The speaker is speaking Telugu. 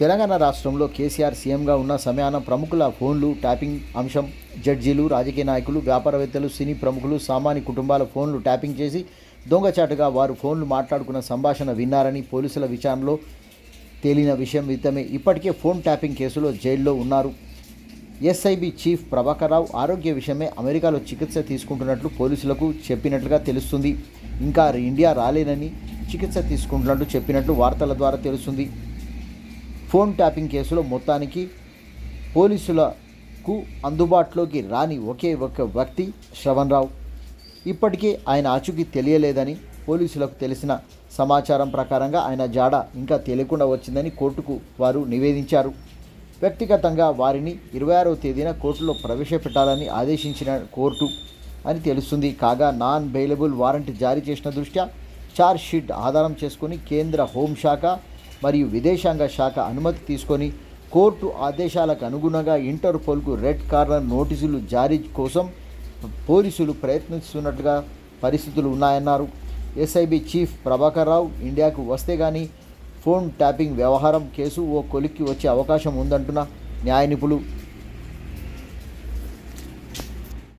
తెలంగాణ రాష్ట్రంలో కేసీఆర్ సీఎంగా ఉన్న సమయాన ప్రముఖుల ఫోన్లు ట్యాపింగ్ అంశం జడ్జీలు, రాజకీయ నాయకులు, వ్యాపారవేత్తలు, సినీ ప్రముఖులు, సామాన్య కుటుంబాల ఫోన్లు ట్యాపింగ్ చేసి దొంగచాటుగా వారు ఫోన్లు మాట్లాడుకున్న సంభాషణ విన్నారని పోలీసుల విచారణలో తేలిన విషయం విదితమే. ఇప్పటికే ఫోన్ ట్యాపింగ్ కేసులో జైల్లో ఉన్నారు. ఎస్ఐబి చీఫ్ ప్రభాకర్ రావు ఆరోగ్య విషయమే అమెరికాలో చికిత్స తీసుకుంటున్నట్లు పోలీసులకు చెప్పినట్లుగా తెలుస్తుంది. ఇంకా ఇండియా రాలేనని చికిత్స తీసుకుంటున్నట్లు చెప్పినట్లు వార్తల ద్వారా తెలుస్తుంది. ఫోన్ ట్యాపింగ్ కేసులో మొత్తానికి పోలీసులకు అందుబాటులోకి రాని ఒకే ఒక వ్యక్తి శ్రవణ్ రావు. ఇప్పటికే ఆయన ఆచూకీ తెలియలేదని పోలీసులకు తెలిసిన సమాచారం ప్రకారంగా ఆయన జాడ ఇంకా తెలియకుండా వచ్చిందని కోర్టుకు వారు నివేదించారు. వ్యక్తిగతంగా వారిని 26వ తేదీన కోర్టులో ప్రవేశపెట్టాలని ఆదేశించిన కోర్టు అని తెలుస్తుంది. కాగా నాన్ బెయిలబుల్ వారెంట్ జారీ చేసిన దృష్ట్యా ఛార్జ్ షీట్ ఆధారం చేసుకుని కేంద్ర హోంశాఖ మరియు విదేశాంగ శాఖ అనుమతి తీసుకొని కోర్టు ఆదేశాలకు అనుగుణంగా ఇంటర్పోల్కు రెడ్ కార్నర్ నోటీసులు జారీ కోసం పోలీసులు ప్రయత్నిస్తున్నట్లుగా పరిస్థితులు ఉన్నాయన్నారు. ఎస్ఐబి చీఫ్ ప్రభాకర్ రావు ఇండియాకు వస్తే కానీ ఫోన్ ట్యాపింగ్ వ్యవహారం కేసు ఓ కొలిక్కి వచ్చే అవకాశం ఉందంటున్న న్యాయ నిపుణులు.